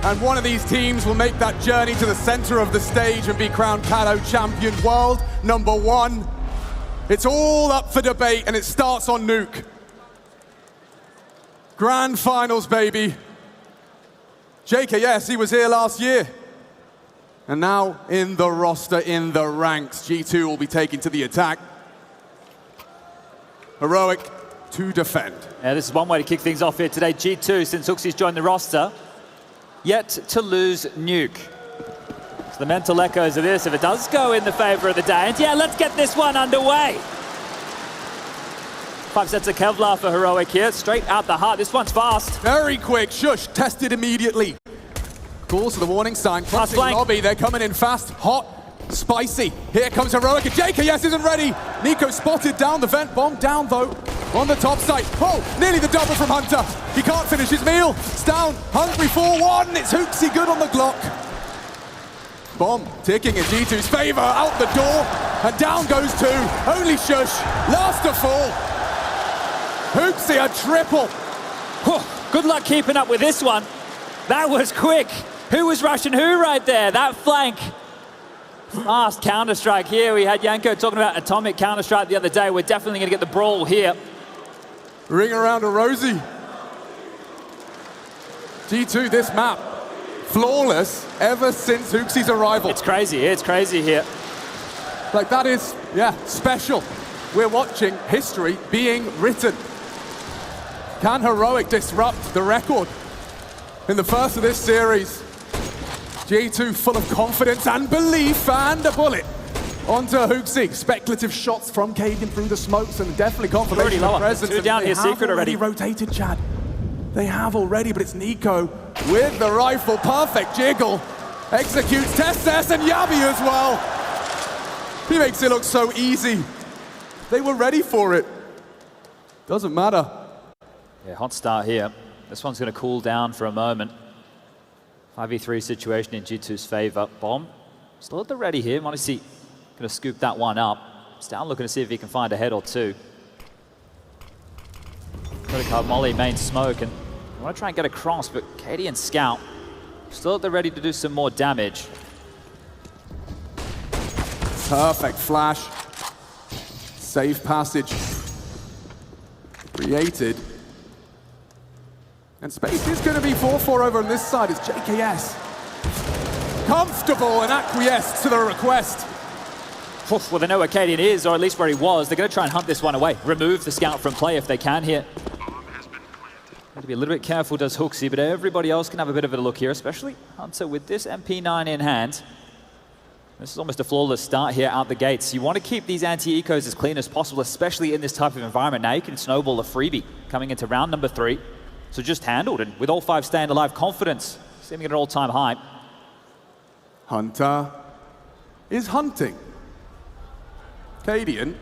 And one of these teams will make that journey to the center of the stage and be crowned Kato champion world #1. It's all up for debate, and it starts on Nuke. Grand finals, baby. JKS, he was here last year. And now in the roster, in the ranks, G2 will be taking to the attack. Heroic to defend. Yeah, this is one way to kick things off here today. G2, since HooXi's joined the roster, yet to lose Nuke. So the mental echoes of this, if it does go in the favor of the Danes, yeah, let's get this one underway. 5 sets of Kevlar for Heroic here, straight out the heart. This one's fast. Very quick, Shush, tested immediately. Calls for the warning sign, crossing lobby, they're coming in fast, hot, spicy. Here comes Heroic, and JKS isn't ready. Nico spotted down the vent, bomb down though, on the top side. Oh, nearly the double from Hunter. He can't finish his meal. It's down, hungry 4-1. It's HooXi good on the Glock. Bomb ticking in G2's favor, out the door, and down goes 2. Only Shush, last to fall. HooXi a triple. Good luck keeping up with this one. That was quick. Who was rushing who right there? That flank. Fast Counter-Strike here. We had Yanko talking about atomic Counter-Strike the other day. We're definitely going to get the brawl here. Ring around a Rosie. G2, this map, flawless ever since HooXi's arrival. It's crazy here. Like that is, yeah, special. We're watching history being written. Can Heroic disrupt the record? In the first of this series, G2 full of confidence and belief, and a bullet onto HooXi. Speculative shots from Cadian through the smokes, and definitely confirmation of presence. 2 down here, Secret already. Rotated, Chad. They have already, but it's Nico with the rifle. Perfect jiggle. Executes Testes and Yabi as well. He makes it look so easy. They were ready for it. Doesn't matter. Yeah, hot start here. This one's going to cool down for a moment. 5v3 situation in G2's favor. Bomb still at the ready here. Monacy going to scoop that one up. It's down looking to see if he can find a head or two. Credit card Molly main smoke, and I want to try and get across, but Katie and Scout still at the ready to do some more damage. Perfect flash. Safe passage created. And space is going to be 4-4 over on this side. It's JKS. Comfortable and acquiesced to the request. Well, they know where Cadian is, or at least where he was. They're going to try and hunt this one away. Remove the Scout from play if they can here. Need to be a little bit careful, does HooXi, but everybody else can have a bit of a look here, especially Hunter with this MP9 in hand. This is almost a flawless start here out the gates. You want to keep these anti-ecos as clean as possible, especially in this type of environment. Now you can snowball a freebie coming into round number 3. So just handled, and with all 5 staying alive, confidence seeming at an all-time high. Hunter is hunting. Cadian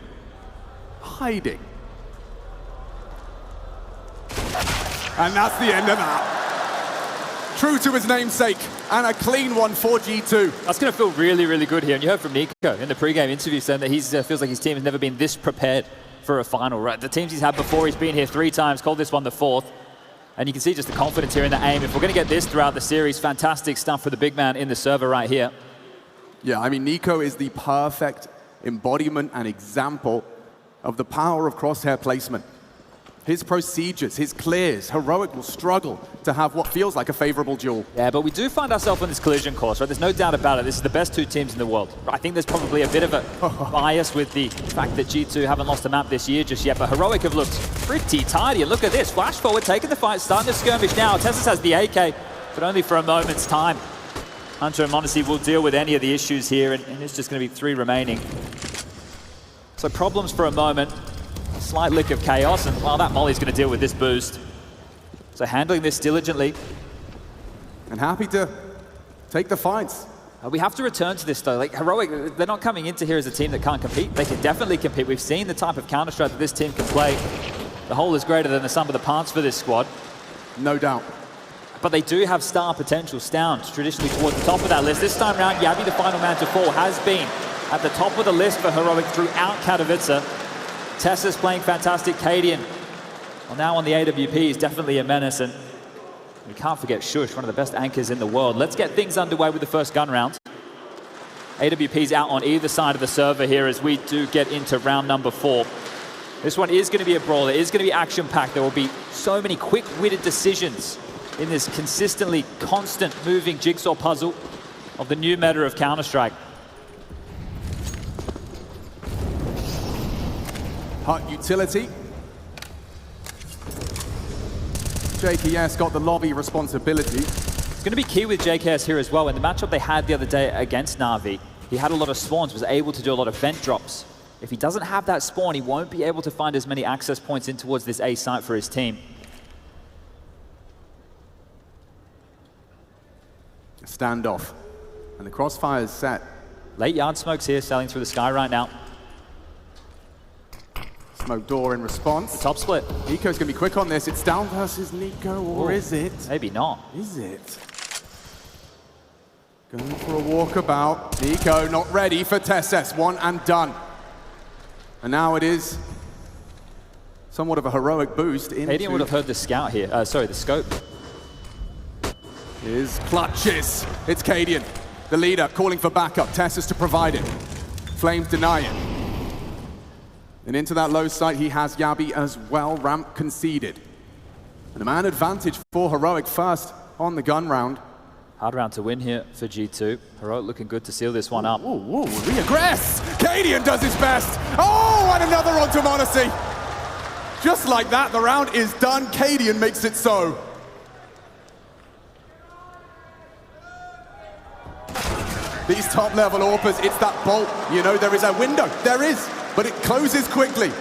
hiding. And that's the end of that. True to his namesake, and a clean one for G2. That's going to feel really, really good here. And you heard from Nico in the pre-game interview saying that he feels like his team has never been this prepared for a final. Right? The teams he's had before, he's been here 3 times, called this one the 4th. And you can see just the confidence here in the aim. If we're going to get this throughout the series, fantastic stuff for the big man in the server right here. Yeah, I mean, Nico is the perfect embodiment and example of the power of crosshair placement. His procedures, his clears, Heroic will struggle to have what feels like a favorable duel. Yeah, but we do find ourselves on this collision course, right? There's no doubt about it. This is the best 2 teams in the world. I think there's probably a bit of a bias with the fact that G2 haven't lost a map this year just yet, but Heroic have looked pretty tidy. And look at this, flash forward, taking the fight, starting to skirmish now. Tessus has the AK, but only for a moment's time. Hunter and Monacy will deal with any of the issues here, and it's just going to be 3 remaining. So problems for a moment. A slight lick of chaos, and well, that Molly's going to deal with this boost. So handling this diligently. And happy to take the fights. We have to return to this though. Like Heroic, they're not coming into here as a team that can't compete. They can definitely compete. We've seen the type of Counter-Strike that this team can play. The whole is greater than the sum of the parts for this squad. No doubt. But they do have star potential. Stound traditionally towards the top of that list. This time around, Yabi, the final man to fall, has been at the top of the list for Heroic throughout Katowice. Tessa's playing fantastic. Cadian, well, now on the AWP, is definitely a menace, and You can't forget Shush, one of the best anchors in the world. Let's get things underway with the first gun round. AWP's out on either side of the server here as we do get into round number 4. This one is going to be a brawl. It is going to be action-packed. There will be so many quick-witted decisions in this consistently constant moving jigsaw puzzle of the new meta of Counter-Strike. Hut utility. JKS got the lobby responsibility. It's going to be key with JKS here as well. In the matchup they had the other day against Na'Vi, he had a lot of spawns, was able to do a lot of vent drops. If he doesn't have that spawn, he won't be able to find as many access points in towards this A site for his team. A standoff. And the crossfire is set. Late yard smokes here, sailing through the sky right now. Smoke door in response. Top split. Nico's going to be quick on this. It's down versus Nico, or is it? Maybe not. Is it? Going for a walkabout. Nico not ready for Tesses. One and done. And now it is somewhat of a heroic boost into... Cadian would have heard the scout here. Sorry, the scope. Here's clutches. It's Cadian, the leader, calling for backup. Tesses to provide it. Flames deny it. And into that low site, he has Yabi as well. Ramp conceded. And a man advantage for Heroic first on the gun round. Hard round to win here for G2. Heroic looking good to seal this one up. Ooh, re-aggress! Cadian does his best. Oh, and another onto Monacy. Just like that, the round is done. Cadian makes it so. These top-level AWPers, it's that bolt. You know, there is a window. There is. But it closes quickly.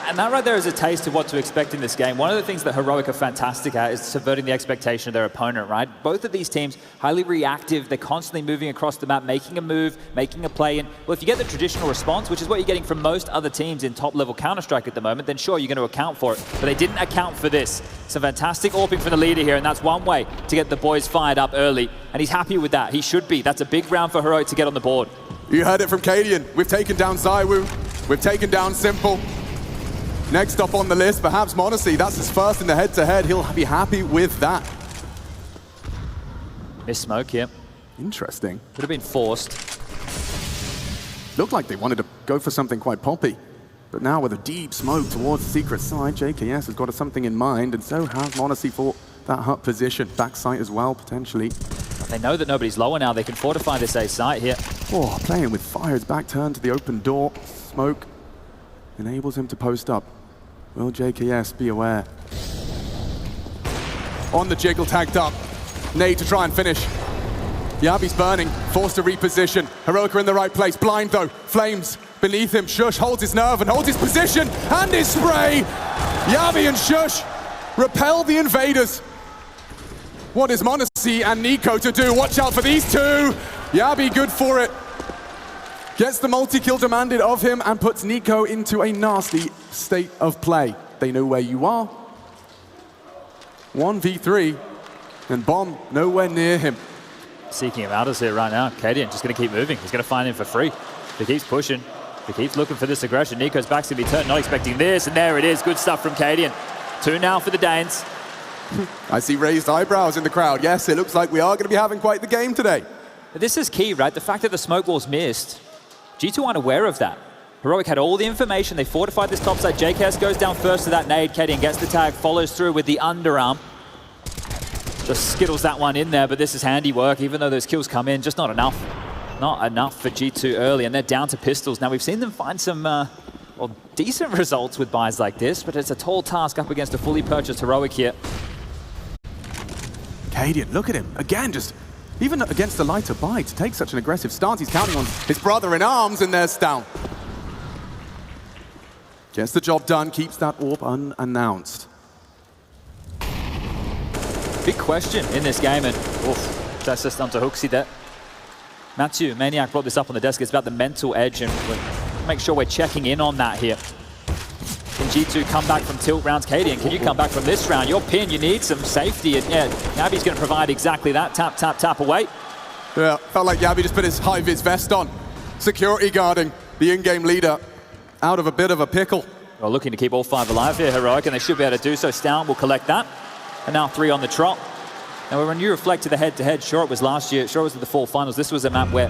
And that right there is a taste of what to expect in this game. One of the things that Heroic are fantastic at is subverting the expectation of their opponent, right? Both of these teams, highly reactive. They're constantly moving across the map, making a move, making a play. And, well, if you get the traditional response, which is what you're getting from most other teams in top-level Counter-Strike at the moment, then sure, you're going to account for it. But they didn't account for this. Some fantastic AWPing from the leader here, and that's one way to get the boys fired up early. And he's happy with that. He should be. That's a big round for Heroic to get on the board. You heard it from Cadian. We've taken down Zywoo. We've taken down Simple. Next up on the list, perhaps Monacy. That's his first in the head-to-head. He'll be happy with that. Miss smoke here. Interesting. Could have been forced. Looked like they wanted to go for something quite poppy. But now with a deep smoke towards the secret side, JKS has got something in mind, and so has Monacy for that hut position. Backside as well, potentially. They know that nobody's lower now. They can fortify this A site here. Oh, playing with fire. His back turned to the open door. Smoke enables him to post up. Will JKS be aware? On the jiggle, tagged up. Nade to try and finish. Yabi's burning, forced to reposition. Heroic are in the right place. Blind though. Flames beneath him. Shush holds his nerve and holds his position and his spray. Yabi and Shush repel the invaders. What is Monacy and Nico to do? Watch out for these two. Yabi good for it. Gets the multi-kill demanded of him and puts Nico into a nasty state of play. They know where you are. 1v3, and Bomb nowhere near him. Seeking him out us here right now. Cadian just going to keep moving. He's going to find him for free. If he keeps pushing, if he keeps looking for this aggression, Nico's back's going to be turned, not expecting this, and there it is. Good stuff from Cadian. 2 now for the Danes. I see raised eyebrows in the crowd. Yes, it looks like we are going to be having quite the game today. This is key, right? The fact that the smoke wall's missed. G2 aren't aware of that. Heroic had all the information. They fortified this top side. JKS goes down first to that nade. Cadian gets the tag, follows through with the underarm. Just skittles that one in there, but this is handiwork. Even though those kills come in, just not enough. Not enough for G2 early, and they're down to pistols. Now, we've seen them find some well, decent results with buys like this, but it's a tall task up against a fully purchased Heroic here. Cadian, look at him. Again, just even against the lighter buy, to take such an aggressive stance, he's counting on his brother in arms, and there's down. Gets the job done, keeps that AWP unannounced. Big question in this game, and oof, that's just onto Hooksy there. Matthew, Maniac brought this up on the desk. It's about the mental edge, and we'll make sure we're checking in on that here. Can G2 come back from tilt rounds? Cadian, can you come back from this round? Your pin, you need some safety, and yeah, Yabi's going to provide exactly that. Tap, tap, tap away. Yeah, felt like Yabi just put his high-vis vest on. Security guarding the in-game leader out of a bit of a pickle. Well, looking to keep all 5 alive here, Heroic, and they should be able to do so. Stout will collect that. And now 3 on the trot. Now, when you reflect to the head-to-head, sure it was last year, sure it was at the fall finals, this was a map where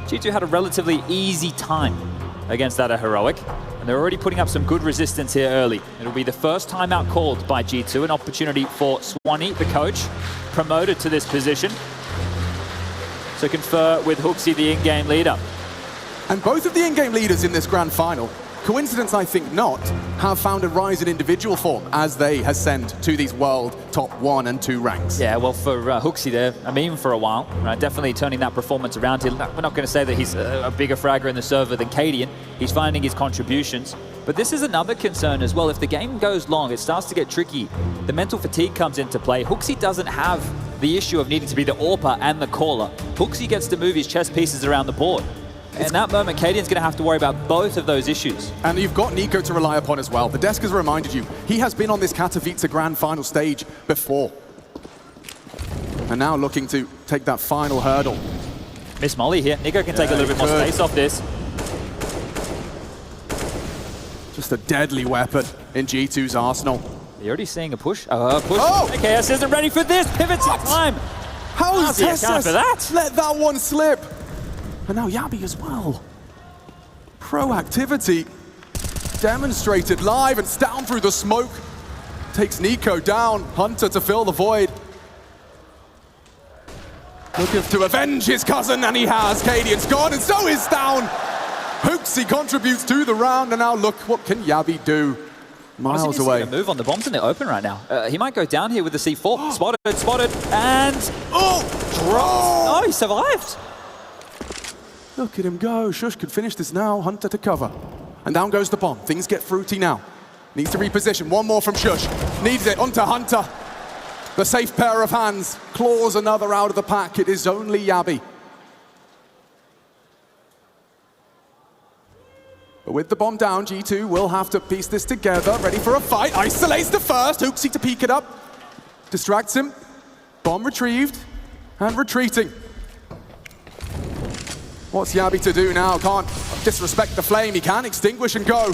G2 had a relatively easy time against that of Heroic, and they're already putting up some good resistance here early. It'll be the first timeout called by G2, an opportunity for Swanee, the coach, promoted to this position, to confer with Hooksy, the in-game leader. And both of the in-game leaders in this grand final, coincidence I think not, have found a rise in individual form as they ascend to these world top 1 and 2 ranks. Yeah, well, for Hooksy there, I mean, for a while, right, definitely turning that performance around here. We're not going to say that he's a bigger fragger in the server than Cadian. He's finding his contributions. But this is another concern as well. If the game goes long, it starts to get tricky. The mental fatigue comes into play. Hooksy doesn't have the issue of needing to be the AWPer and the caller. Hooksy gets to move his chess pieces around the board. In that moment, Cadian's going to have to worry about both of those issues. And you've got Nico to rely upon as well. The desk has reminded you, he has been on this Katowice grand final stage before. And now looking to take that final hurdle. Miss Molly here. Nico can take a little bit more space off this. Just a deadly weapon in G2's arsenal. You're already seeing a push. Push. Oh! KS isn't ready for this. Pivots in time. How is TSS for that? Let that one slip? And now Yabi as well. Proactivity demonstrated live, and down through the smoke. Takes Nico down. Hunter to fill the void. Looking to avenge his cousin, and he has. Cadian's gone, and so is down. Hooksy contributes to the round, and now look, what can Yabi do? Miles away. A move on the bombs in the open right now. He might go down here with the C4. Spotted, and... Oh! Oh, he survived. Look at him go. Shush could finish this now. Hunter to cover. And down goes the bomb. Things get fruity now. Needs to reposition. One more from Shush. Needs it onto Hunter. The safe pair of hands. Claws another out of the pack. It is only Yabi. But with the bomb down, G2 will have to piece this together. Ready for a fight. Isolates the first. Hooksy to peek it up. Distracts him. Bomb retrieved. And retreating. What's Yabi to do now? Can't disrespect the flame. He can extinguish and go.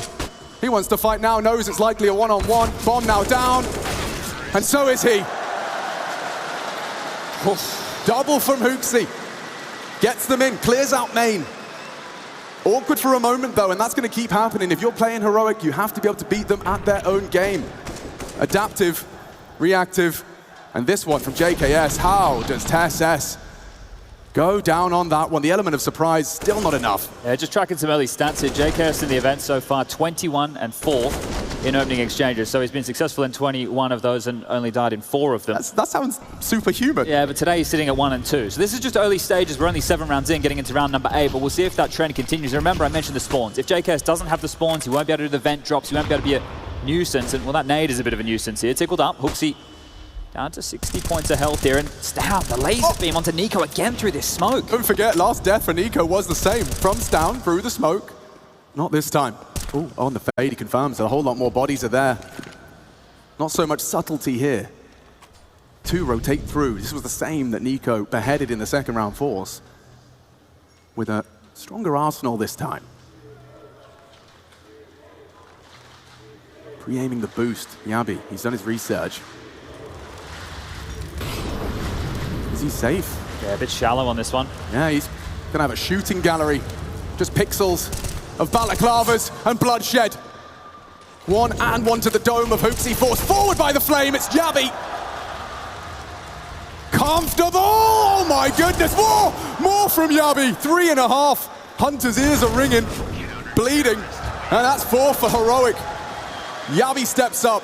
He wants to fight now, knows it's likely a one-on-one. Bomb now down, and so is he. Double from Hooksy. Gets them in, clears out main. Awkward for a moment though, and that's going to keep happening. If you're playing Heroic, you have to be able to beat them at their own game. Adaptive, reactive, and this one from JKS. How does TSS go down on that one? The element of surprise, still not enough. Yeah, just tracking some early stats here. JKS in the event so far, 21 and 4 in opening exchanges. So he's been successful in 21 of those and only died in 4 of them. That sounds superhuman. Yeah, but today he's sitting at 1 and 2. So this is just early stages. We're only 7 rounds in, getting into round number 8, but we'll see if that trend continues. And remember, I mentioned the spawns. If JKS doesn't have the spawns, he won't be able to do the vent drops, he won't be able to be a nuisance. And well, that nade is a bit of a nuisance here. Tickled up, Hooksy down to 60 points of health here, and Stown, the laser beam onto Nico again through this smoke. Don't forget, last death for Nico was the same. From Stown, through the smoke. Not this time. Oh, on the fade, he confirms a whole lot more bodies are there. Not so much subtlety here. 2 rotate through. This was the same that Nico beheaded in the second round force. With a stronger arsenal this time. Pre-aiming the boost, Yabi. He's done his research. Is he safe? Yeah, a bit shallow on this one. Yeah, he's gonna have a shooting gallery. Just pixels of balaclavas and bloodshed. One to the dome of Hooksy, forced forward by the flame. It's Yabi. Comfortable! Oh my goodness, more from Yabi. 3.5. Hunter's ears are ringing, bleeding. And that's 4 for Heroic. Yabi steps up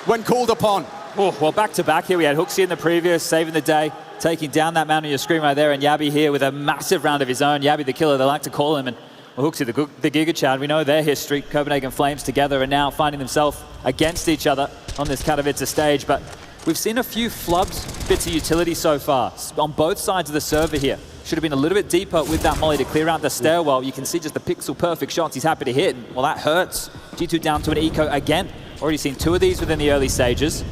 when called upon. Oh, well, back-to-back here. We had Hooksy in the previous, saving the day, taking down that man on your screen right there, and Yabi here with a massive round of his own. Yabi the killer, they like to call him, and well, Hooksy the Giga Chad. We know their history. Copenhagen Flames together and now finding themselves against each other on this Katowice stage. But we've seen a few flubbed bits of utility so far on both sides of the server here. Should have been a little bit deeper with that molly to clear out the stairwell. You can see just the pixel-perfect shots he's happy to hit. Well, that hurts. G2 down to an eco again. Already seen 2 of these within the early stages.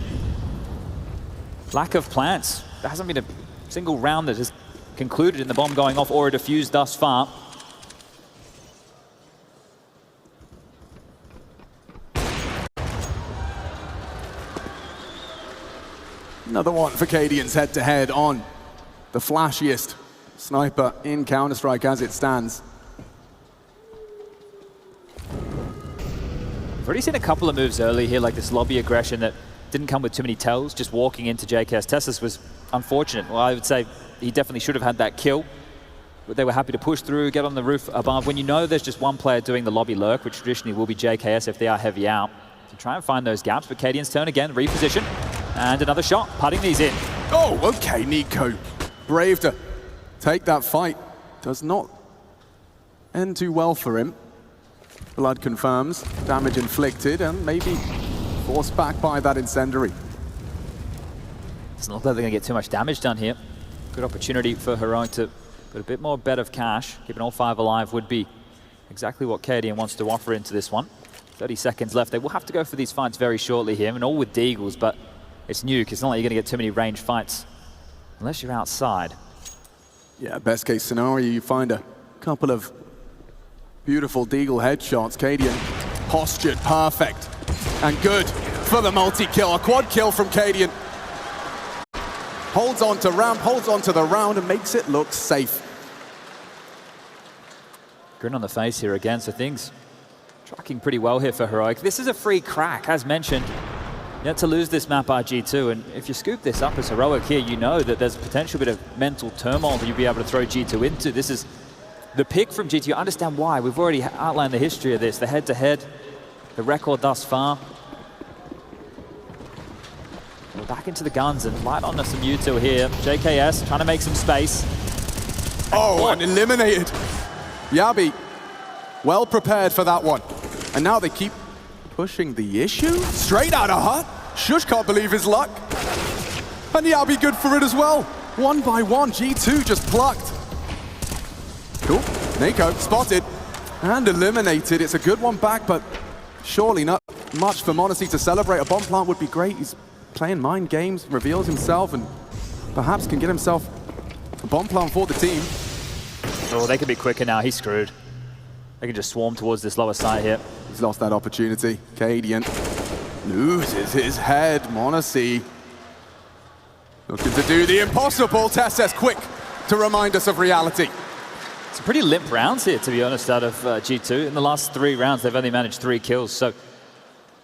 Lack of plants. There hasn't been a single round that has concluded in the bomb going off or a defused thus far. Another one for Cadian's head-to-head on the flashiest sniper in Counter-Strike as it stands. We've already seen a couple of moves early here, like this lobby aggression that didn't come with too many tells, just walking into JKS. Tessus was unfortunate. Well, I would say he definitely should have had that kill, but they were happy to push through, get on the roof above. When you know there's just one player doing the lobby lurk, which traditionally will be JKS if they are heavy out, to try and find those gaps. But Cadian's turn again, reposition, and another shot, putting these in. Oh, okay, Nico. Brave to take that fight. Does not end too well for him. Blood confirms, damage inflicted, and maybe forced back by that incendiary. Doesn't look like they're going to get too much damage done here. Good opportunity for Heroic to put a bit more bet of cash. Keeping all 5 alive would be exactly what Cadian wants to offer into this one. 30 seconds left. They will have to go for these fights very shortly here, and all with Deagles, but it's Nuke. It's not like you're going to get too many ranged fights unless you're outside. Yeah, best case scenario, you find a couple of beautiful Deagle headshots. Cadian postured perfect and good for the multi-kill. A quad kill from Cadian. Holds on to ramp, holds on to the round and makes it look safe. Grin on the face here again, so things tracking pretty well here for Heroic. This is a free crack, as mentioned. Yet to lose this map by G2, and if you scoop this up as Heroic here, you know that there's a potential bit of mental turmoil that you'll be able to throw G2 into. This is the pick from G2. I understand why. We've already outlined the history of this, the head-to-head, the record thus far. We're back into the guns and light on some U2 here. JKS trying to make some space. Oh, and eliminated. Yabi, well prepared for that one. And now they keep pushing the issue. Straight out of Hut. Shush can't believe his luck. And Yabi good for it as well. 1 by 1, G2 just plucked. Cool, Nico spotted and eliminated. It's a good one back, but surely not much for m0NESY to celebrate. A bomb plant would be great. He's playing mind games, reveals himself, and perhaps can get himself a bomb plant for the team. Oh, they can be quicker now. He's screwed. They can just swarm towards this lower side here. He's lost that opportunity. Cadian loses his head. m0NESY looking to do the impossible. Tessus quick to remind us of reality. Some pretty limp rounds here, to be honest, out of G2. In the last 3 rounds, they've only managed 3 kills, so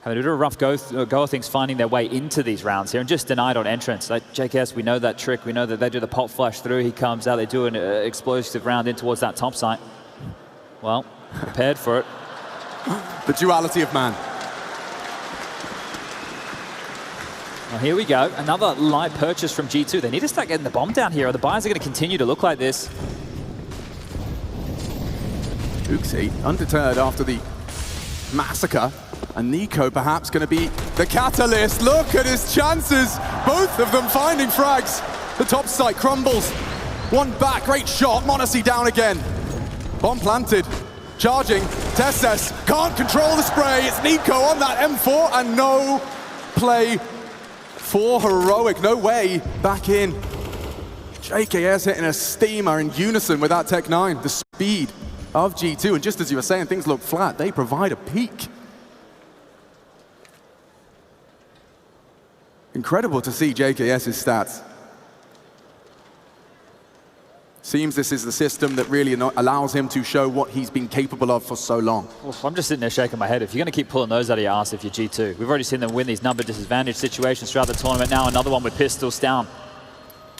having a bit of a rough go of things, finding their way into these rounds here, and just denied on entrance. Like JKS, we know that trick. We know that they do the pop flash through. He comes out, they do an explosive round in towards that top site. Well, prepared for it. The duality of man. Well, here we go. Another light purchase from G2. They need to start getting the bomb down here, or the buyers are going to continue to look like this. Uxie, undeterred after the massacre, and Nico perhaps going to be the catalyst. Look at his chances, both of them finding frags. The top site crumbles. One back, great shot, m0NESY down again. Bomb planted, charging, Tessus can't control the spray. It's Nico on that M4, and no play for Heroic, no way back in. JKS hitting a steamer in unison with that Tech 9, the speed of G2, and just as you were saying, things look flat. They provide a peak. Incredible to see JKS's stats. Seems this is the system that really allows him to show what he's been capable of for so long. Well, I'm just sitting there shaking my head. If you're going to keep pulling those out of your ass if you're G2, we've already seen them win these number disadvantage situations throughout the tournament. Now another one with pistols down.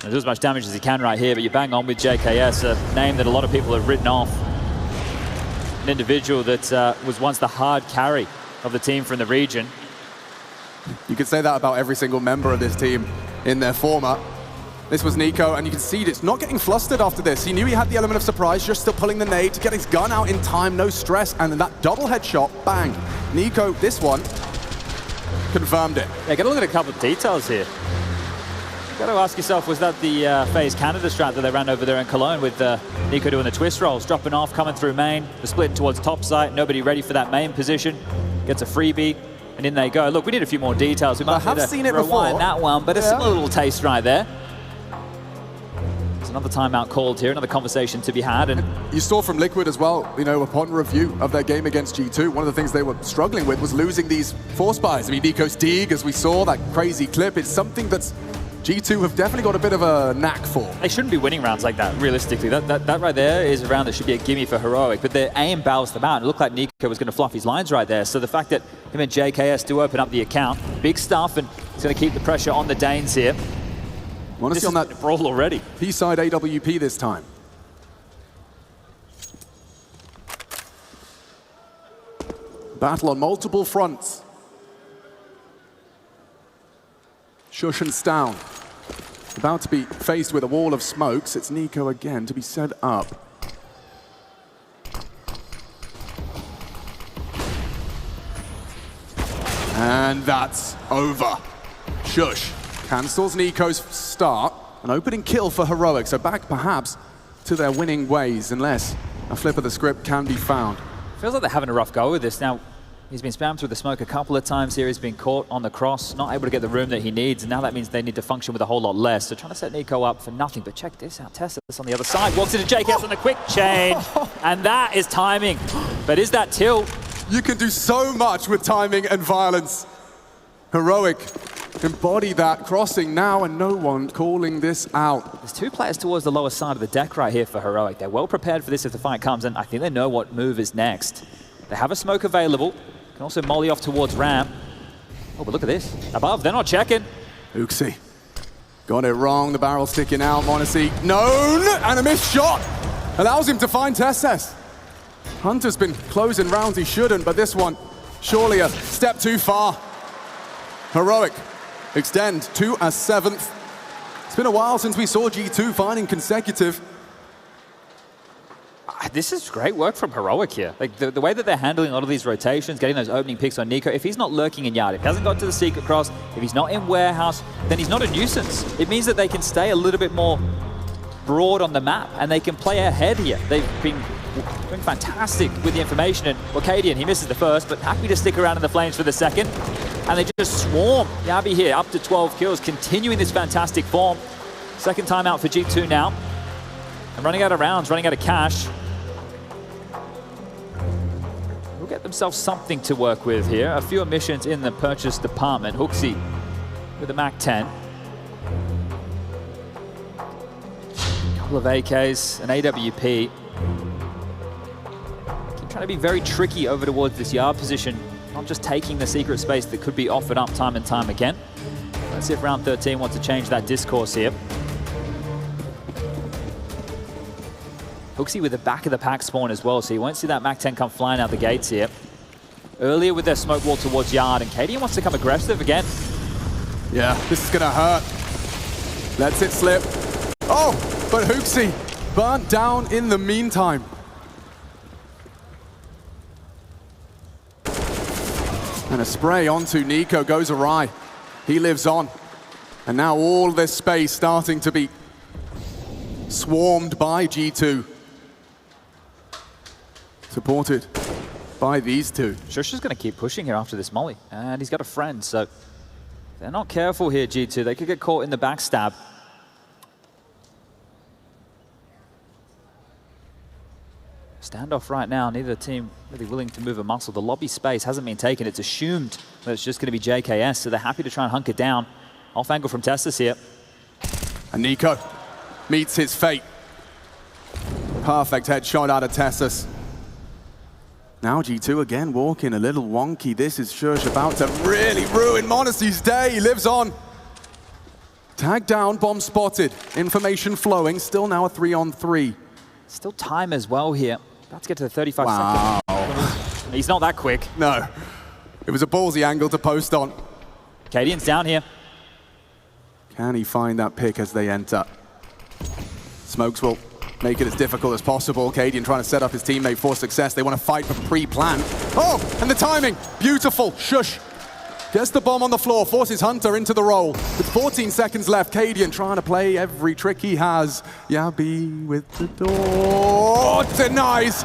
Do as much damage as he can right here, but you bang on with JKS, a name that a lot of people have written off. An individual that was once the hard carry of the team from the region. You could say that about every single member of this team in their former. This was Nico, and you can see it's not getting flustered after this. He knew he had the element of surprise, just still pulling the nade to get his gun out in time, no stress, and then that double headshot, bang. Nico, this one, confirmed it. Yeah, got to look at a couple of details here. Got to ask yourself, was that the FaZe Canada strat that they ran over there in Cologne with Nico doing the twist rolls, dropping off, coming through main, the split towards top site, nobody ready for that main position, gets a freebie, and in they go. Look, we need a few more details. We might have seen it rewind before. That one, but a similar little taste right there. There's another timeout called here, another conversation to be had. And you saw from Liquid as well, you know, upon review of their game against G2, one of the things they were struggling with was losing these force buys. I mean, Nico's Deeg, as we saw, that crazy clip, it's something that's G2 have definitely got a bit of a knack for. They shouldn't be winning rounds like that, realistically. That right there is a round that should be a gimme for Heroic, but their aim bails them out. It looked like Nico was going to fluff his lines right there, so the fact that him and JKS do open up the account, big stuff, and it's going to keep the pressure on the Danes here. Want to see on that brawl already. P-side AWP this time. Battle on multiple fronts. Shush and Stown about to be faced with a wall of smokes. It's Nico again to be set up. And that's over. Shush cancels Nico's start. An opening kill for Heroic, so back perhaps to their winning ways, unless a flip of the script can be found. Feels like they're having a rough go with this. Now, he's been spammed through the smoke a couple of times here. He's been caught on the cross, not able to get the room that he needs, and now that means they need to function with a whole lot less. So trying to set Nico up for nothing, but check this out. Tessa on the other side, walks into JKS on the quick change, and that is timing. But is that tilt? You can do so much with timing and violence. Heroic embody that, crossing now, and no one calling this out. There's two players towards the lower side of the deck right here for Heroic. They're well prepared for this if the fight comes, and I think they know what move is next. They have a smoke available. Can also molly off towards ramp. Oh, but look at this. Above, they're not checking. Uxie got it wrong. The barrel sticking out. Monacy known, and a missed shot allows him to find Tesses. Hunter's been closing rounds he shouldn't, but this one surely a step too far. Heroic extend to a 7th. It's been a while since we saw G2 finding consecutive. This is great work from Heroic here. Like the way that they're handling a lot of these rotations, getting those opening picks on Nico. If he's not lurking in yard, if he hasn't got to the secret cross, if he's not in warehouse, then he's not a nuisance. It means that they can stay a little bit more broad on the map and they can play ahead here. They've been doing fantastic with the information, and Wakadian, he misses the first, but happy to stick around in the flames for the second. And they just swarm Yabi here, up to 12 kills, continuing this fantastic form. Second time out for G2 now. And running out of rounds, running out of cash. Will get themselves something to work with here. A few missions in the purchase department. Hooksy with the MAC-10. A couple of AKs, an AWP. Keep trying to be very tricky over towards this yard position. Not just taking the secret space that could be offered up time and time again. Let's see if round 13 wants to change that discourse here. Hooksy with the back of the pack spawn as well, so you won't see that MAC-10 come flying out the gates here. Earlier with their smoke wall towards yard, and Katie wants to come aggressive again. Yeah, this is gonna hurt. Lets it slip. Oh, but Hooksy burnt down in the meantime. And a spray onto Nico goes awry. He lives on. And now all this space starting to be swarmed by G2. Supported by these two. Shush is going to keep pushing here after this molly. And he's got a friend, so they're not careful here, G2. They could get caught in the backstab. Standoff right now, neither team really willing to move a muscle. The lobby space hasn't been taken. It's assumed that it's just going to be JKS, so they're happy to try and hunker down. Off angle from Testis here. And Nico meets his fate. Perfect headshot out of Testis. Now G2 again walking a little wonky. This is Shush about to really ruin Monacy's day. He lives on. Tag down, bomb spotted. Information flowing, still now a 3-on-3. Still time as well here. About to get to the 35 wow. seconds. He's not that quick. No. It was a ballsy angle to post on. Cadian's down here. Can he find that pick as they enter? Smokes will make it as difficult as possible. Cadian trying to set up his teammate for success. They want to fight for pre-plan. Oh, and the timing. Beautiful. Shush. Gets the bomb on the floor, forces Hunter into the roll. With 14 seconds left, Cadian trying to play every trick he has. Yabi with the door. Denies.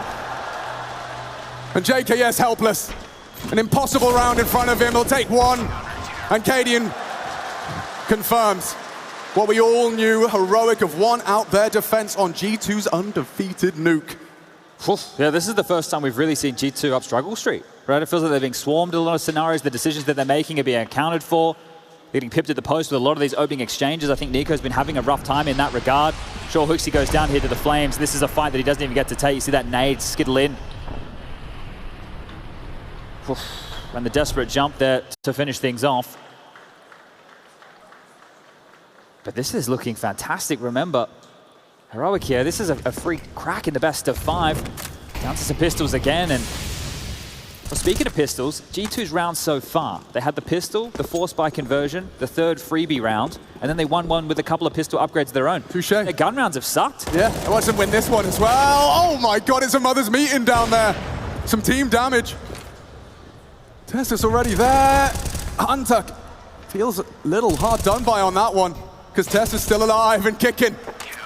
And JKS helpless. An impossible round in front of him. He'll take one. And Cadian confirms what we all knew. Heroic have won out their defense on G2's undefeated Nuke. Yeah, this is the first time we've really seen G2 up struggle streak. Right? It feels like they're being swarmed in a lot of scenarios. The decisions that they're making are being accounted for. getting pipped at the post with a lot of these opening exchanges. I think Nico's been having a rough time in that regard. Sure, Hooksy goes down here to the Flames. This is a fight that he doesn't even get to take. You see that nade skittle in. And the desperate jump there to finish things off. But this is looking fantastic. Remember, Heroic here, this is a free crack in the best of 5. Down to some pistols again. And well, speaking of pistols, G2's round so far, they had the pistol, the force by conversion, the third freebie round, and then they won one with a couple of pistol upgrades of their own. Touche. Their gun rounds have sucked. Yeah, I watched them win this one as well. Oh my God, it's a mother's meeting down there. Some team damage. Tessa's already there. Hunter feels a little hard done by on that one because Tessa's still alive and kicking.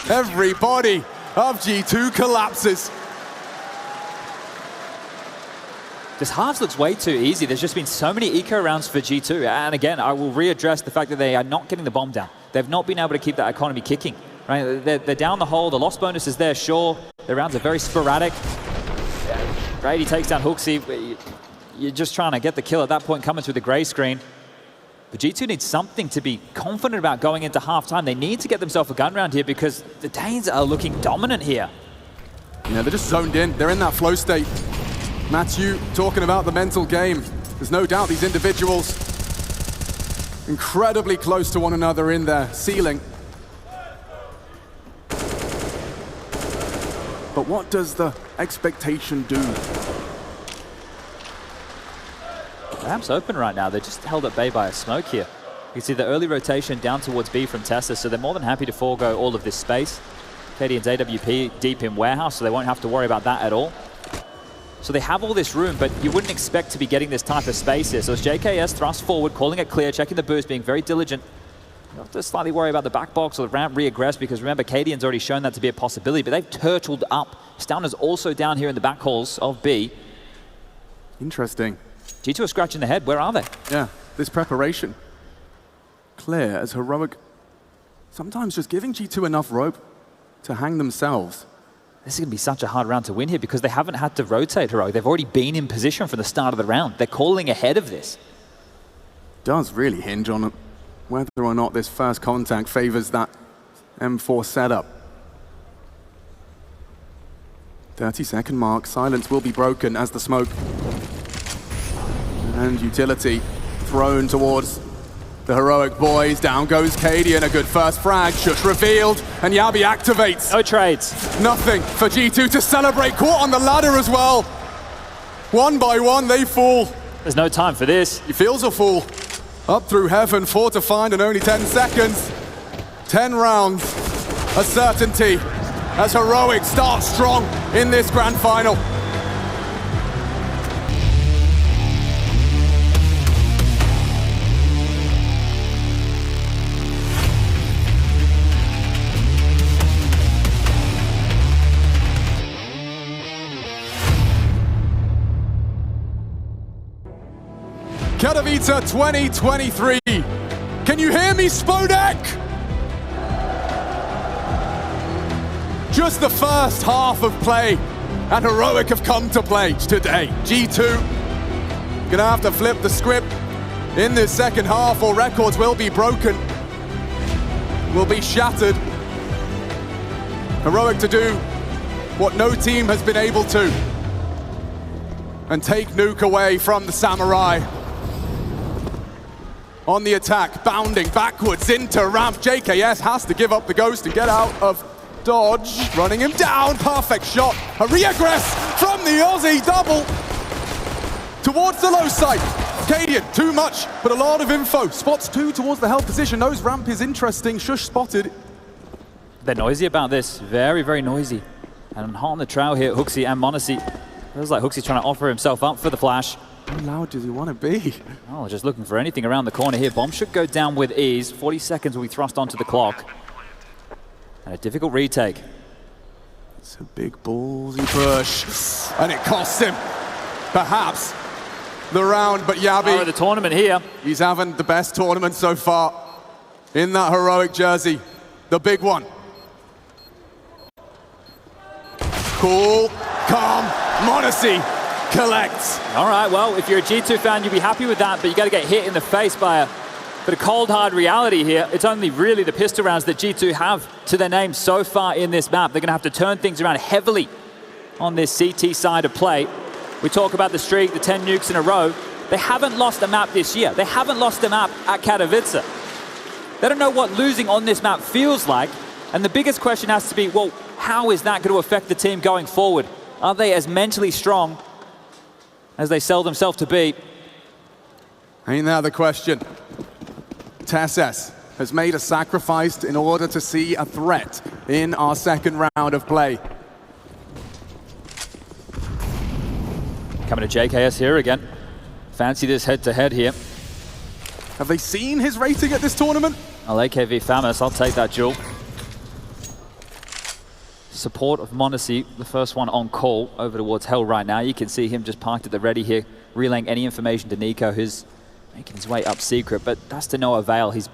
Everybody of G2 collapses. This halves looks way too easy. There's just been so many eco rounds for G2. And again, I will readdress the fact that they are not getting the bomb down. They've not been able to keep that economy kicking. Right? They're down the hole. The loss bonus is there, sure. Their rounds are very sporadic. Brady takes down Hooksy. You're just trying to get the kill at that point, coming through the gray screen. But G2 needs something to be confident about going into halftime. They need to get themselves a gun round here because the Danes are looking dominant here. Yeah, they're just zoned in. They're in that flow state. Matthew talking about the mental game. There's no doubt these individuals incredibly close to one another in their ceiling. But what does the expectation do? Ramp's open right now. They're just held at bay by a smoke here. You can see the early rotation down towards B from Tessa, so they're more than happy to forego all of this space. Canadian's AWP deep in warehouse, so they won't have to worry about that at all. So they have all this room, but you wouldn't expect to be getting this type of space here. So it's JKS thrust forward, calling it clear, checking the boost, being very diligent. You have to slightly worry about the back box or the ramp re-aggress because remember, Cadian's already shown that to be a possibility, but they've turtled up. Stauner's also down here in the back halls of B. Interesting. G2 are scratching their head. Where are they? Yeah, this preparation. Clear as Heroic sometimes just giving G2 enough rope to hang themselves. This is going to be such a hard round to win here because they haven't had to rotate Heroic. They've already been in position from the start of the round. They're calling ahead of this. Does really hinge on whether or not this first contact favors that M4 setup. 30-second mark. Silence will be broken as the smoke and utility thrown towards the Heroic boys. Down goes Cadian, a good first frag. Shush revealed, and Yabi activates. No trades. Nothing for G2 to celebrate. Caught on the ladder as well. One by one, they fall. There's no time for this. He feels a fall. Up through heaven, 4 to find in only 10 seconds. 10 rounds, a certainty, as Heroic starts strong in this grand final. Katowice 2023. Can you hear me, Spodek? Just the first half of play, and Heroic have come to play today. G2 gonna have to flip the script in this second half, or records will be broken, will be shattered. Heroic to do what no team has been able to, and take Nuke away from the Samurai. On the attack, bounding backwards into ramp. JKS has to give up the ghost and get out of dodge. Running him down, perfect shot. A re-aggress from the Aussie, double towards the low side. Cadian, too much, but a lot of info. Spots 2 towards the held position. Nose ramp is interesting. Shush spotted. They're noisy about this, very, very noisy. And hot on the trail here, Hooksy and Monacy. Feels like Hooksy's trying to offer himself up for the flash. How loud does he want to be? Oh, just looking for anything around the corner here. Bomb should go down with ease. 40 seconds will be thrust onto the clock. And a difficult retake. It's a big ballsy push. And it costs him, perhaps, the round. But Yabi, the tournament here. He's having the best tournament so far in that Heroic jersey. The big one. Cool, calm, Monacy collects. All right, well, if you're a G2 fan, you'll be happy with that, but you got to get hit in the face by a But a cold, hard reality here, it's only really the pistol rounds that G2 have to their name so far in this map. They're going to have to turn things around heavily on this CT side of play. We talk about the streak, the 10 nukes in a row. They haven't lost a map this year. They haven't lost a map at Katowice. They don't know what losing on this map feels like. And the biggest question has to be, well, how is that going to affect the team going forward? Are they as mentally strong as they sell themselves to be? Ain't that the question? TSS has made a sacrifice in order to see a threat in our second round of play. Coming to JKS here again. Fancy this head-to-head here. Have they seen his rating at this tournament? Well, AKV Famous, I'll take that duel. Support of Monacy, the first one on call over towards Hell right now. You can see him just parked at the ready here, relaying any information to Nico, who's making his way up secret, but that's to no avail. He's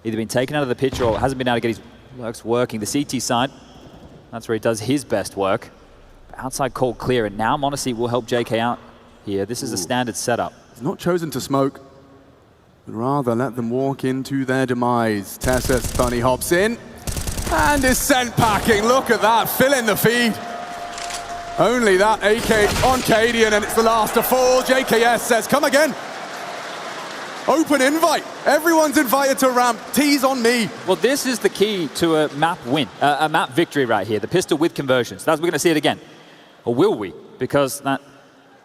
either been taken out of the picture or hasn't been able to get his works working. The CT side, that's where he does his best work. Outside call clear, and now Monacy will help JK out here. This is a standard setup. He's not chosen to smoke, but rather let them walk into their demise. TSS bunny hops in and is sent packing. Look at that, filling the feed. Only that AK on Cadian, and it's the last to fall. JKS says, come again. Open invite. Everyone's invited to ramp. T's on me. Well, this is the key to a map win, a map victory right here. The pistol with conversions. That's, we're going to see it again. Or will we? Because that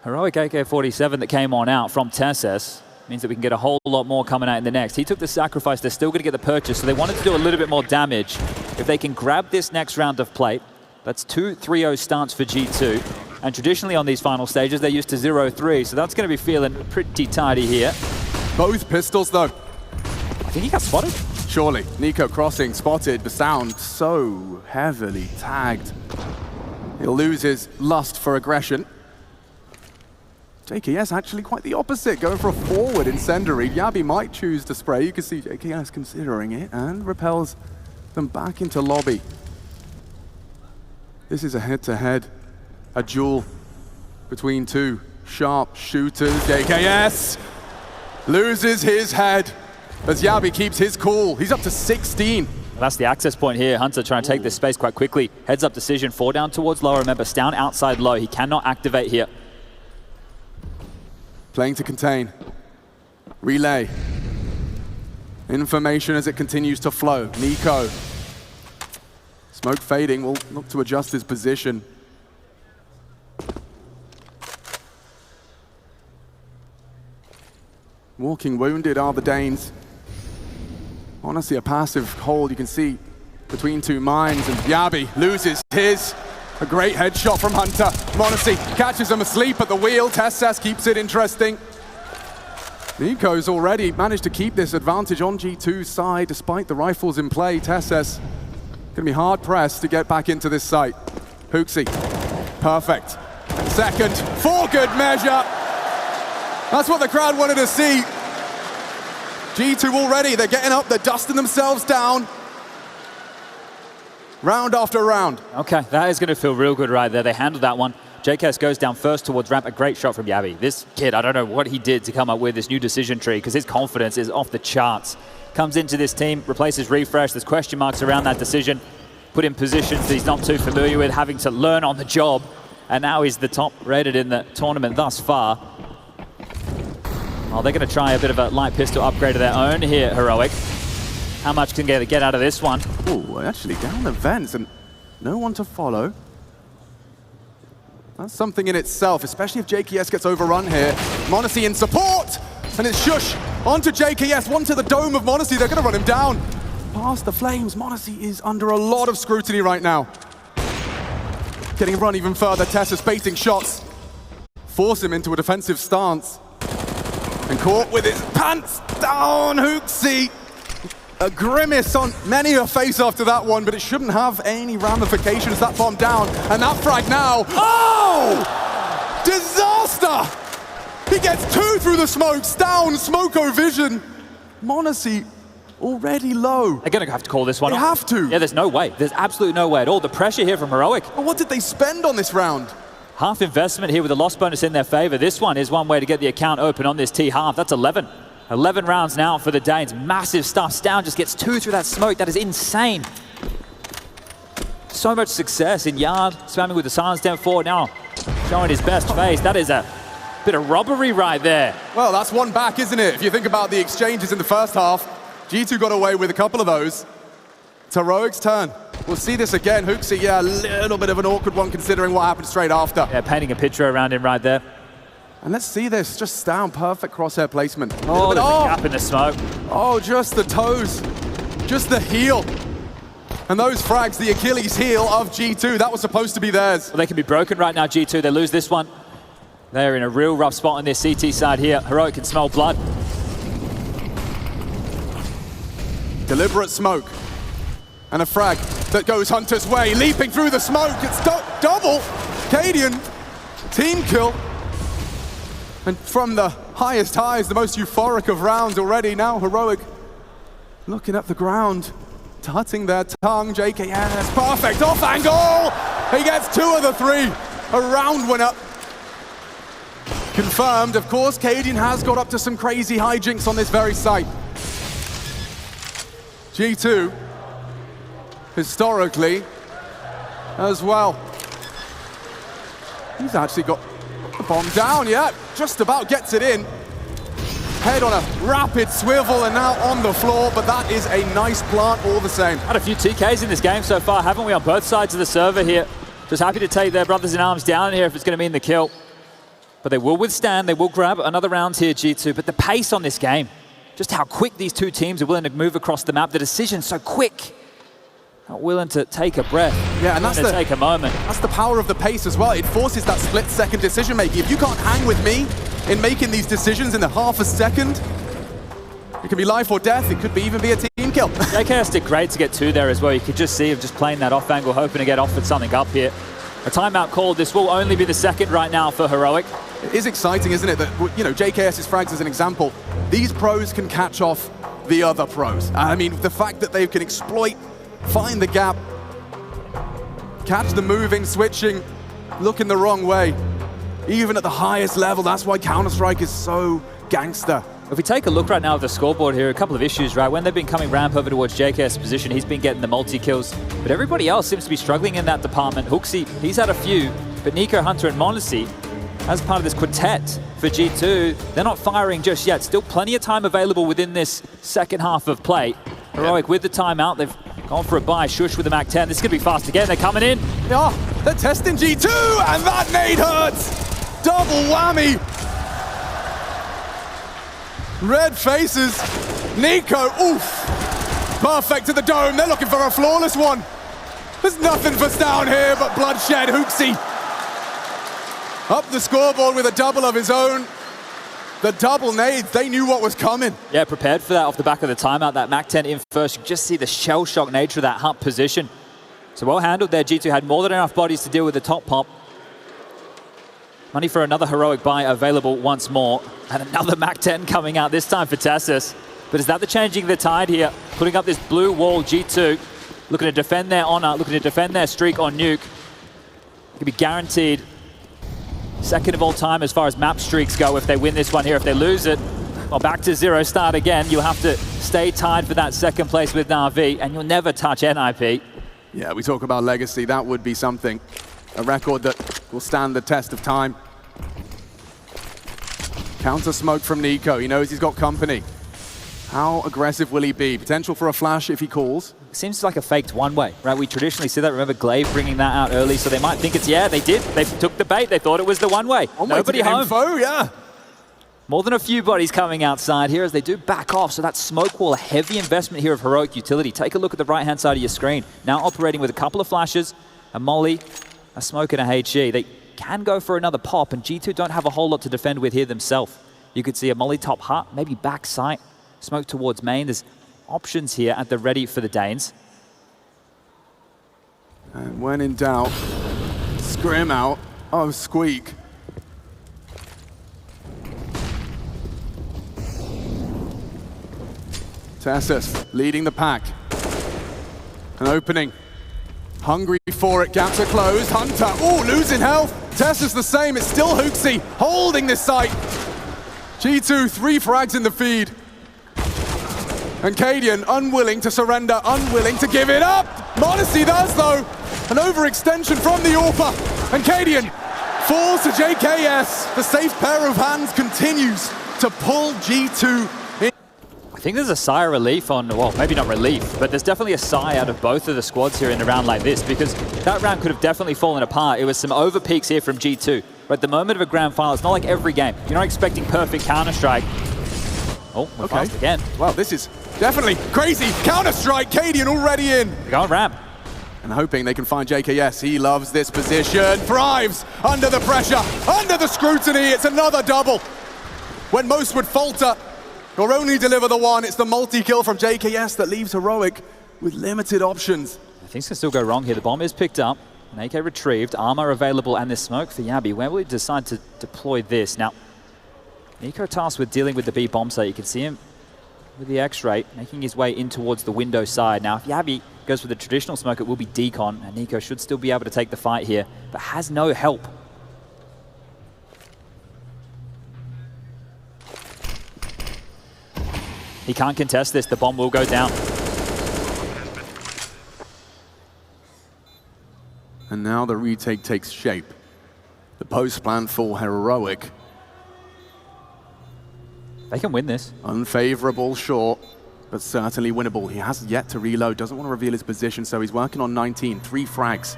heroic AK-47 that came on out from TSS means that we can get a whole lot more coming out in the next. He took the sacrifice. They're still going to get the purchase, so they wanted to do a little bit more damage. If they can grab this next round of play, that's 2 3-0 starts for G2. And traditionally on these final stages, they're used to 0-3, so that's going to be feeling pretty tidy here. Both pistols, though. I think he got spotted. Surely. Nico crossing, spotted. The sound so heavily tagged. He'll lose his lust for aggression. JKS actually quite the opposite, going for a forward incendiary. Yabi might choose to spray. You can see JKS considering it and repels them back into lobby. This is a head-to-head, a duel between two sharp shooters. JKS loses his head as Yabi keeps his cool. He's up to 16. That's the access point here. Hunter trying to take this space quite quickly. Heads up decision, 4 down towards low. Remember, down outside low. He cannot activate here. Playing to contain. Relay. Information as it continues to flow. Nico. Smoke fading, will look to adjust his position. Walking wounded are the Danes. Honestly, a passive hold you can see between two mines, and Yabi loses his. A great headshot from Hunter. Monacy catches him asleep at the wheel. TSS keeps it interesting. Nico's already managed to keep this advantage on G2's side despite the rifles in play. TSS gonna be hard pressed to get back into this site. Hooksy, perfect. Second, for good measure. That's what the crowd wanted to see. G2 already, they're getting up, they're dusting themselves down. Round after round. Okay, that is going to feel real good right there. They handled that one. JKS goes down first towards ramp. A great shot from Yabi. This kid, I don't know what he did to come up with this new decision tree because his confidence is off the charts. Comes into this team, replaces Refresh. There's question marks around that decision. Put in positions that he's not too familiar with, having to learn on the job. And now he's the top rated in the tournament thus far. Well, they're going to try a bit of a light pistol upgrade of their own here, Heroic. How much can they get out of this one? Oh, actually down the vents and no one to follow. That's something in itself, especially if JKS gets overrun here. Monacy in support, and it's Shush onto JKS, one to the dome of Monacy. They're going to run him down. Past the flames, Monacy is under a lot of scrutiny right now. Getting run even further, Tessa spacing shots. Force him into a defensive stance. And caught with his pants down, Hooksy. A grimace on many a face after that one, but it shouldn't have any ramifications. That bomb down, and that frag now. Oh! Disaster! He gets 2 through the smokes, down, Smoko Vision. Monacy already low. They're going to have to call this one off. They have to. Yeah, there's no way. There's absolutely no way at all. The pressure here from Heroic. But what did they spend on this round? Half investment here with a loss bonus in their favor. This one is one way to get the account open on this T half. That's 11. 11 rounds now for the Danes. Massive stuff. Stown just gets 2 through that smoke. That is insane. So much success in Yard, spamming with the silence down forward now, showing his best face. That is a bit of robbery right there. Well, that's one back, isn't it? If you think about the exchanges in the first half, G2 got away with a couple of those. It's Heroic's turn. We'll see this again. Hooksy, yeah, a little bit of an awkward one considering what happened straight after. Yeah, painting a picture around him right there. And let's see this, just down, perfect crosshair placement. Oh, there's a gap in the smoke. Oh, just the toes, just the heel. And those frags, the Achilles heel of G2, that was supposed to be theirs. Well, they can be broken right now, G2. They lose this one. They're in a real rough spot on their CT side here. Heroic can smell blood. Deliberate smoke. And a frag that goes Hunter's way, leaping through the smoke. It's double. Cadian, team kill. And from the highest highs, the most euphoric of rounds already, now Heroic looking at the ground, tutting their tongue. JK, yeah, that's perfect, off angle! He gets 2 of the 3, a round winner. Confirmed, of course, Cadian has got up to some crazy hijinks on this very site. G2, historically, as well. He's actually got the bomb down, yeah, just about gets it in. Head on a rapid swivel and now on the floor, but that is a nice plant all the same. Had a few TKs in this game so far, haven't we, on both sides of the server here. Just happy to take their brothers in arms down here if it's going to mean the kill. But they will withstand, they will grab another round here, G2. But the pace on this game, just how quick these two teams are willing to move across the map, the decision's so quick. Not willing to take a breath. Yeah, and that's take a moment. That's the power of the pace as well. It forces that split-second decision making. If you can't hang with me in making these decisions in the half a second, it can be life or death. It could even be a team kill. JKS did great to get 2 there as well. You could just see him just playing that off angle, hoping to get offered something up here. A timeout called. This will only be the second right now for Heroic. It is exciting, isn't it, that, you know, JKS's frags as an example, these pros can catch off the other pros. I mean, the fact that they can exploit, find the gap, catch the moving, switching, looking the wrong way. Even at the highest level, that's why Counter-Strike is so gangster. If we take a look right now at the scoreboard here, a couple of issues, right? When they've been coming ramp over towards JKS' position, he's been getting the multi-kills, but everybody else seems to be struggling in that department. Hooksy, he's had a few, but Nico, Hunter, and Monacy, as part of this quartet for G2, they're not firing just yet. Still plenty of time available within this second half of play. Heroic with the timeout, they've gone for a buy. Shush with the Mac-10. This is going to be fast again. They're coming in. Yeah, they're testing G2, and that nade hurts. Double whammy. Red faces. Nico, oof. Perfect to the dome. They're looking for a flawless one. There's nothing for Stown here but bloodshed. Hooksy up the scoreboard with a double of his own. The double nades, they knew what was coming. Yeah, prepared for that off the back of the timeout. That Mac-10 in first. You just see the shell-shock nature of that hump position. So well handled there. G2 had more than enough bodies to deal with the top pop. Money for another Heroic buy available once more. And another Mac-10 coming out, this time for Tassus. But is that the changing of the tide here? Putting up this blue wall, G2. Looking to defend their honor, looking to defend their streak on Nuke. Could be guaranteed second of all time as far as map streaks go if they win this one here. If they lose it, well, back to 0, start again. You'll have to stay tied for that second place with Na'Vi, and you'll never touch NIP. Yeah, we talk about legacy. That would be something. A record that will stand the test of time. Counter smoke from Nico. He knows he's got company. How aggressive will he be? Potential for a flash if he calls. Seems like a faked one-way, right? We traditionally see that. Remember Glaive bringing that out early, so they might think it's, yeah, they did. They took the bait. They thought it was the one-way. Nobody home. Info, yeah. More than a few bodies coming outside here as they do back off. So that smoke wall, a heavy investment here of Heroic utility. Take a look at the right-hand side of your screen. Now operating with a couple of flashes, a molly, a smoke, and a HE. They can go for another pop, and G2 don't have a whole lot to defend with here themselves. You could see a molly top hut, maybe back sight, smoke towards main. There's options here at the ready for the Danes. And when in doubt, scrim out. Oh, squeak. Tassus leading the pack. An opening. Hungry for it. Gaps are closed. Hunter, oh, losing health. Tassus the same. It's still Hooksy holding this site. G2, 3 frags in the feed. And Cadian unwilling to surrender, unwilling to give it up. Modesty does though. An overextension from the AWPer. And Cadian falls to JKS. The safe pair of hands continues to pull G2 in. I think there's a sigh of relief on, well, maybe not relief, but there's definitely a sigh out of both of the squads here in a round like this, because that round could have definitely fallen apart. It was some over peaks here from G2. But at the moment of a grand final, it's not like every game. You're not expecting perfect Counter-Strike. Oh, we're fast again. Well, this is definitely crazy. Counter-Strike, Cadian already in. They're going ramp. And hoping they can find JKS. He loves this position, thrives under the pressure, under the scrutiny. It's another double. When most would falter or only deliver the one, it's the multi-kill from JKS that leaves Heroic with limited options. Things can still go wrong here. The bomb is picked up, an AK retrieved, armor available, and this smoke for Yabi. Where will he decide to deploy this? Now, Nico tasked with dealing with the B bomb site. You can see him with the X-ray, making his way in towards the window side. Now, if Yabi goes for the traditional smoke, it will be decon, and Nico should still be able to take the fight here, but has no help. He can't contest this. The bomb will go down. And now the retake takes shape. The post-plan for Heroic. They can win this. Unfavorable, short, but certainly winnable. He has yet to reload, doesn't want to reveal his position, so he's working on 19, 3 frags.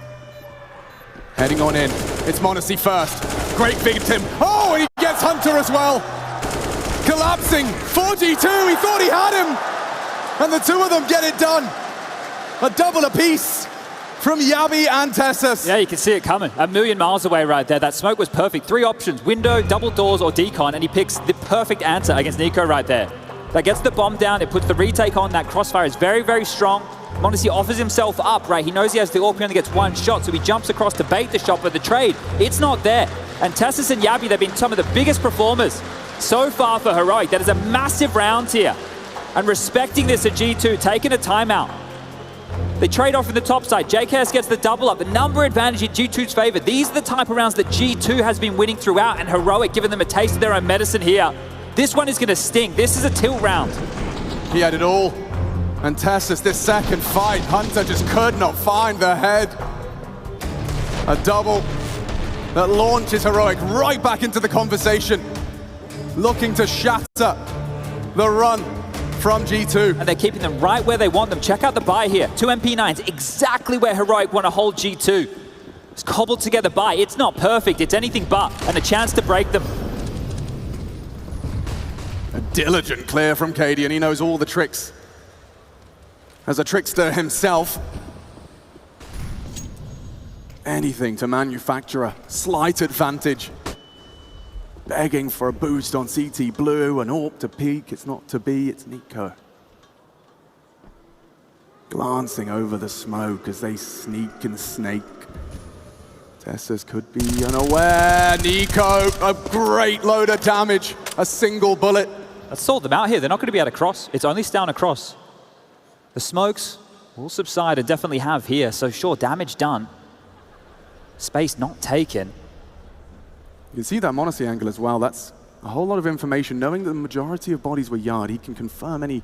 Heading on in. It's Modesty first. Great victim. Oh, and he gets Hunter as well. Collapsing. 4G2, he thought he had him. And the two of them get it done. A double apiece from Yabi and Tessus. Yeah, you can see it coming. A million miles away right there. That smoke was perfect. 3 options, window, double doors, or decon, and he picks the perfect answer against Nico right there. That gets the bomb down, it puts the retake on. That crossfire is very, very strong. Modesty offers himself up, right? He knows he has the AWP, he only gets 1 shot, so he jumps across to bait the shot, but the trade, it's not there. And Tessus and Yabi, they've been some of the biggest performers so far for Heroic. That is a massive round here. And respecting this at G2, taking a timeout. They trade off in the top side. JKS gets the double up. The number advantage in G2's favor. These are the type of rounds that G2 has been winning throughout, and Heroic giving them a taste of their own medicine here. This one is going to sting. This is a tilt round. He had it all. And Tessus, this second fight, Hunter just could not find the head. A double that launches Heroic right back into the conversation. Looking to shatter the run from G2. And they're keeping them right where they want them. Check out the buy here. 2 MP9s, exactly where Heroic want to hold G2. It's cobbled together buy. It's not perfect, it's anything but. And a chance to break them. A diligent clear from Cadian. He knows all the tricks. As a trickster himself. Anything to manufacture a slight advantage. Begging for a boost on CT Blue, an AWP to peek. It's not to be, it's Nico. Glancing over the smoke as they sneak and snake. Tessus could be unaware. Nico, a great load of damage. A single bullet. Let's sort them out here. They're not going to be able to cross. It's only down across. The smokes will subside and definitely have here. So sure, damage done. Space not taken. You can see that Modesty angle as well. That's a whole lot of information. Knowing that the majority of bodies were yard, he can confirm any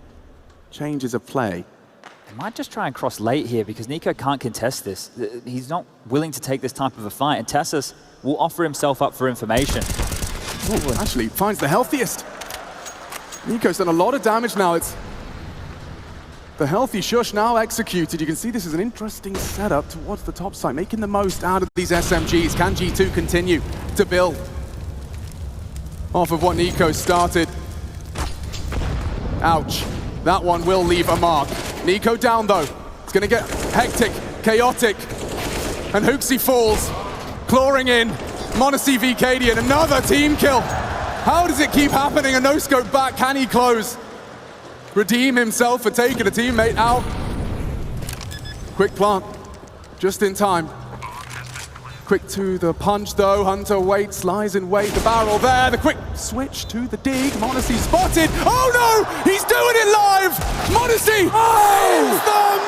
changes of play. They might just try and cross late here because Nico can't contest this. He's not willing to take this type of a fight, and Tessus will offer himself up for information. Ooh, actually finds the healthiest. Nico's done a lot of damage now. It's the healthy shush now executed. You can see this is an interesting setup towards the top side, making the most out of these SMGs. Can G2 continue to build off of what Nico started? Ouch. That one will leave a mark. Nico down though. It's going to get hectic, chaotic, and Hooksy falls, clawing in. Modesty v Cadian, another team kill. How does it keep happening? A no-scope back, can he close? Redeem himself for taking a teammate out. Quick plant, just in time. Quick to the punch though, Hunter waits, lies in wait, the barrel there, the quick switch to the dig, Modesty spotted. Oh no, he's doing it live! Modesty hits them!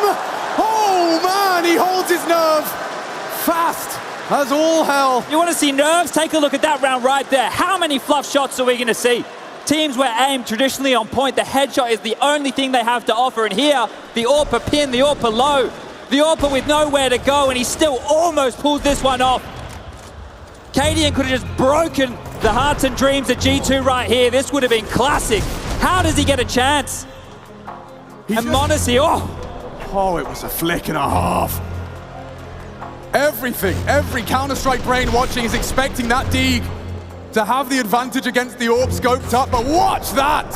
Oh man, he holds his nerve. Fast as all hell. You want to see nerves? Take a look at that round right there. How many fluff shots are we going to see? Teams where aim traditionally on point, the headshot is the only thing they have to offer. And here, the AWP pin, the AWP low, the AWP with nowhere to go, and he still almost pulled this one off. Cadian could have just broken the hearts and dreams of G2 right here. This would have been classic. How does he get a chance? And m0NESY, Oh, it was a flick and a half. Everything, every Counter-Strike brain watching is expecting that Deeg to have the advantage against the AWP scoped up, but watch that!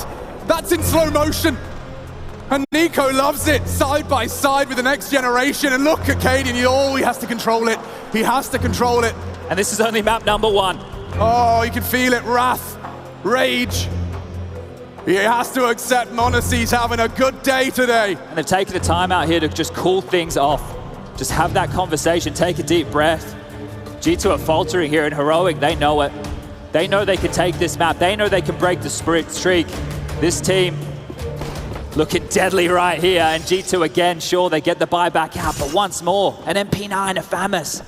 That's in slow motion. And Nico loves it, side by side with the next generation. And look at Cadian, he has to control it. He has to control it. And this is only map number 1. Oh, you can feel it, wrath, rage. He has to accept m0NESY's having a good day today. And they've taken the time out here to just cool things off. Just have that conversation, take a deep breath. G2 are faltering here, and Heroic, they know it. They know they can take this map. They know they can break the streak. This team looking deadly right here, and G2 again, sure, they get the buyback out, but once more, an MP9, a FAMAS.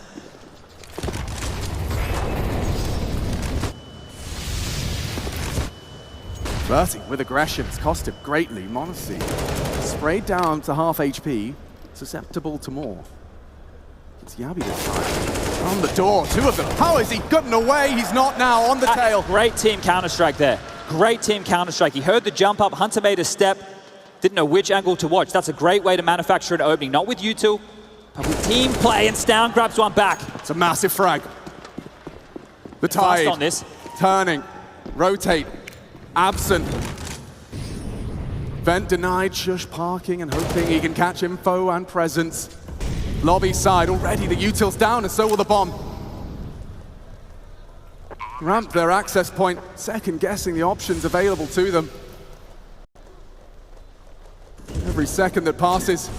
Flirting with aggression, it's cost him greatly. m0NESY sprayed down to half HP, susceptible to more. It's Yabi this time. On the door, 2 of them. How is he gotten away? He's not now, on the tail. Great team Counter-Strike there. Great team Counter-Strike. He heard the jump up, Hunter made a step, didn't know which angle to watch. That's a great way to manufacture an opening. Not with you two, but with team play, and Stown grabs one back. It's a massive frag. The tide Fast on this. Turning, rotate, absent. Vent denied, Shush parking and hoping he can catch info and presence. Lobby side, already the util's down, and so will the bomb. Ramp their access point, second guessing the options available to them. Every second that passes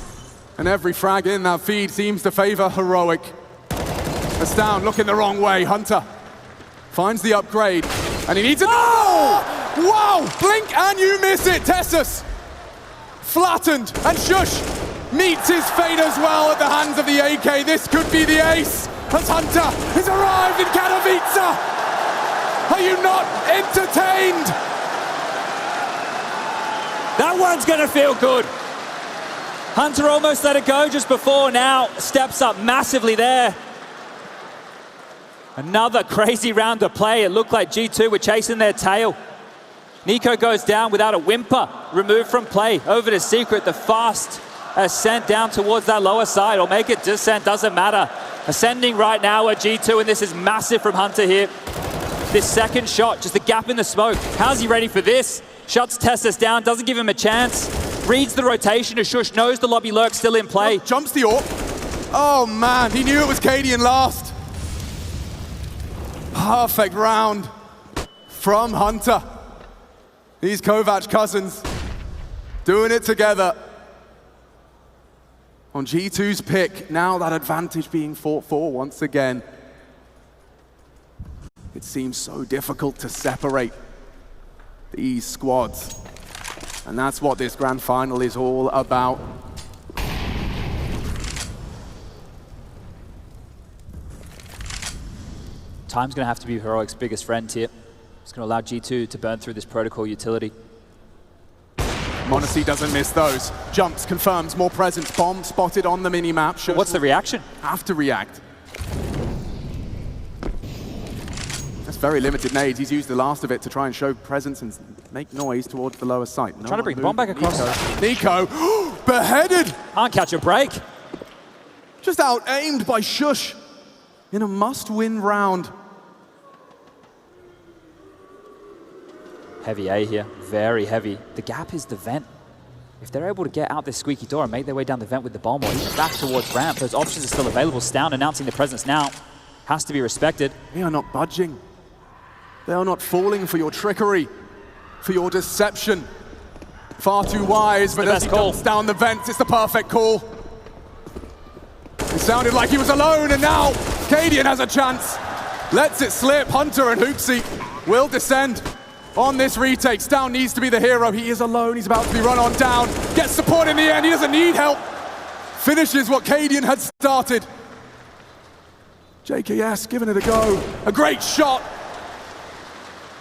and every frag in that feed seems to favor Heroic. Astound looking the wrong way. Hunter finds the upgrade, and he needs it. Oh! Wow! Blink and you miss it, Tessus. Flattened, and Shush meets his fate as well at the hands of the AK. This could be the ace, as Hunter has arrived in Katowice. Are you not entertained? That one's gonna feel good. Hunter almost let it go just before, now steps up massively there. Another crazy round of play. It looked like G2 were chasing their tail. Nico goes down without a whimper, removed from play. Over to Secret, the fast ascent down towards that lower side, or make it descent, doesn't matter. Ascending right now at G2, and this is massive from Hunter here. This second shot, just a gap in the smoke. How's he ready for this? Shuts Tessus down, doesn't give him a chance. Reads the rotation as Shush knows the lobby lurk still in play. Jumps the AWP. Oh man, he knew it was Cadian last. Perfect round from Hunter. These Kovac cousins doing it together. On G2's pick, now that advantage being fought for once again. It seems so difficult to separate these squads. And that's what this grand final is all about. Time's gonna have to be Heroic's biggest friend here. It's gonna allow G2 to burn through this protocol utility. m0NESY doesn't miss those. Jumps, confirms, more presence. Bomb spotted on the mini-map. What's the reaction? Have to react. That's very limited nades. He's used the last of it to try and show presence and make noise towards the lower site. Trying to bring bomb back across. Nico, beheaded! Can't catch a break. Just out-aimed by Shush in a must-win round. Heavy A here, very heavy. The gap is the vent. If they're able to get out this squeaky door and make their way down the vent with the bomb, or even back towards ramp, those options are still available. Stown announcing the presence now. Has to be respected. They are not budging. They are not falling for your trickery, for your deception. Far too wise, but as he dumps down the vents, it's the perfect call. It sounded like he was alone, and now Cadian has a chance. Lets it slip. Hunter and Hooksy will descend on this retake. Stown needs to be the hero. He is alone. He's about to be run on down. Gets support in the end. He doesn't need help. Finishes what Cadian had started. JKS giving it a go. A great shot.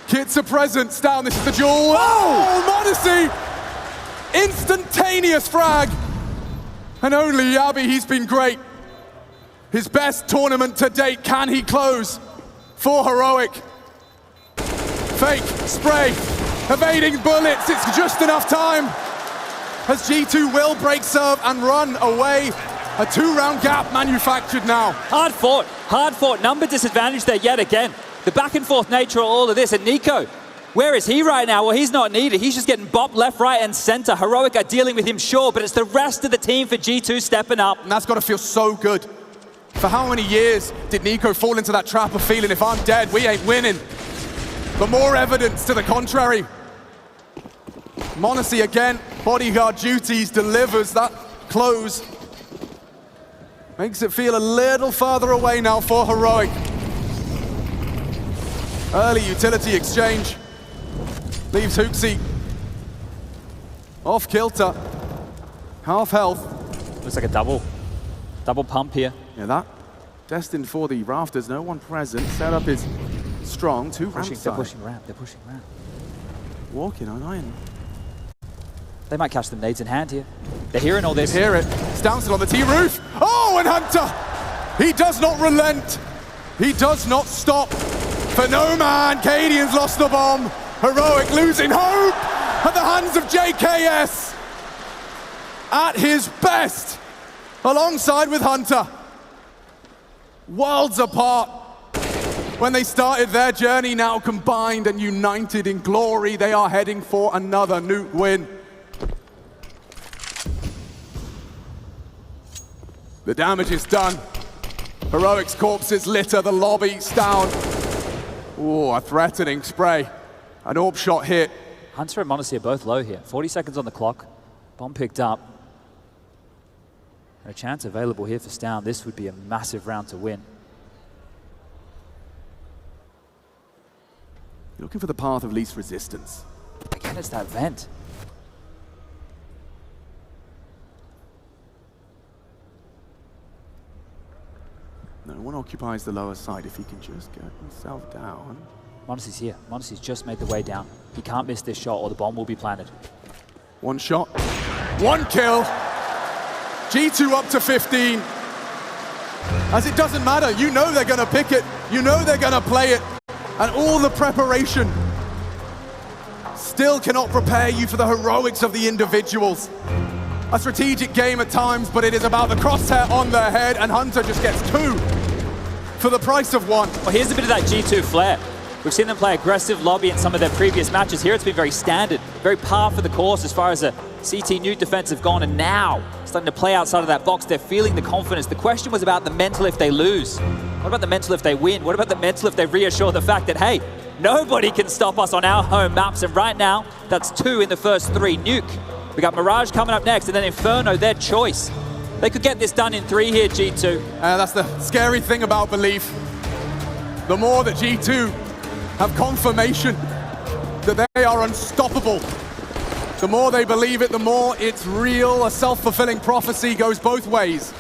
Kids are present. Down, this is the duel. Oh, Modesty! Instantaneous frag. And only Yabi, he's been great. His best tournament to date. Can he close for Heroic? Fake, spray, evading bullets. It's just enough time as G2 will break serve and run away. A 2-round gap manufactured now. Hard fought. Number disadvantage there yet again. The back and forth nature of all of this. And Nico, where is he right now? Well, he's not needed. He's just getting bopped left, right, and center. Heroic are dealing with him, sure, but it's the rest of the team for G2 stepping up. And that's got to feel so good. For how many years did Nico fall into that trap of feeling, if I'm dead, we ain't winning? But more evidence to the contrary. Monacy again, bodyguard duties, delivers that close. Makes it feel a little farther away now for Heroic. Early utility exchange. Leaves Hooksy off kilter. Half health. Looks like a double pump here. Yeah, that destined for the rafters. No one present. Setup is strong. They're pushing ramp. Walking on iron. They might catch them nades in hand here. They're hearing all this. Hear it. Stounced on the T roof. Oh, and Hunter! He does not relent. He does not stop. For no man, Cadian's lost the bomb. Heroic losing hope at the hands of JKS. At his best, alongside with Hunter. Worlds apart. When they started their journey, now combined and united in glory, they are heading for another Nuke win. The damage is done. Heroic's corpses litter the lobby. Down. Oh, a threatening spray. An AWP shot hit. Hunter and Monacy are both low here. 40 seconds on the clock. Bomb picked up. And a chance available here for Stown. This would be a massive round to win. Looking for the path of least resistance. Again, it's that vent. No one occupies the lower side. If he can just get himself down. Monacy's here. Monacy's just made the way down. He can't miss this shot or the bomb will be planted. One shot. One kill. G2 up to 15. As it doesn't matter. You know they're going to pick it. You know they're going to play it. And all the preparation still cannot prepare you for the heroics of the individuals. A strategic game at times, but it is about the crosshair on their head, and Hunter just gets 2 for the price of 1. Well, here's a bit of that G2 flair. We've seen them play aggressive lobby in some of their previous matches. Here it's been very standard, very par for the course as far as a CT Nuke defense have gone, and now starting to play outside of that box. They're feeling the confidence. The question was about the mental if they lose. What about the mental if they win? What about the mental if they reassure the fact that, hey, nobody can stop us on our home maps, and right now, that's 2 in the first 3. Nuke. We got Mirage coming up next, and then Inferno, their choice. They could get this done in 3 here, G2. That's the scary thing about belief. The more that G2 have confirmation that they are unstoppable, the more they believe it, the more it's real. A self-fulfilling prophecy goes both ways.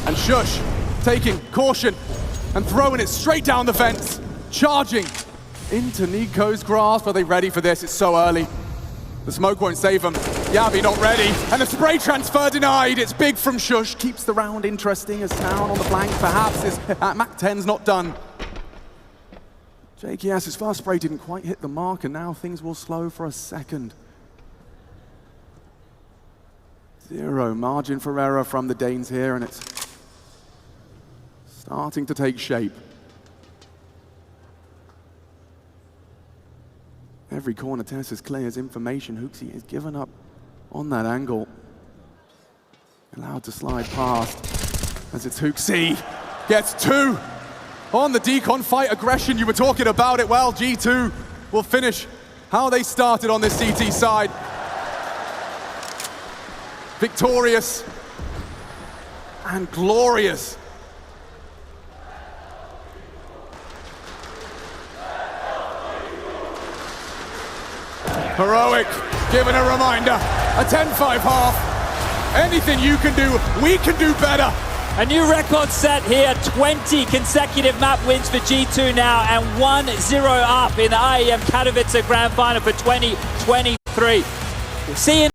And Shush taking caution and throwing it straight down the fence, charging into Nico's grasp. Are they ready for this? It's so early. The smoke won't save them. Yabi not ready. And the spray transfer denied. It's big from Shush. Keeps the round interesting as Town on the flank. Perhaps is Mac 10's not done. JKS's first spray didn't quite hit the mark, and now things will slow for a second. 0 margin for error from the Danes here, and it's starting to take shape. Every corner test is clear as information. Hooksy is given up on that angle. Allowed to slide past as it's Hooksy. Gets 2 on the decon fight. Aggression, you were talking about it. Well, G2 will finish how they started on this CT side. Victorious and glorious. Heroic, given a reminder, a 10-5 half. Anything you can do, we can do better. A new record set here, 20 consecutive map wins for G2 now, and 1-0 up in the IEM Katowice Grand Final for 2023. We'll see you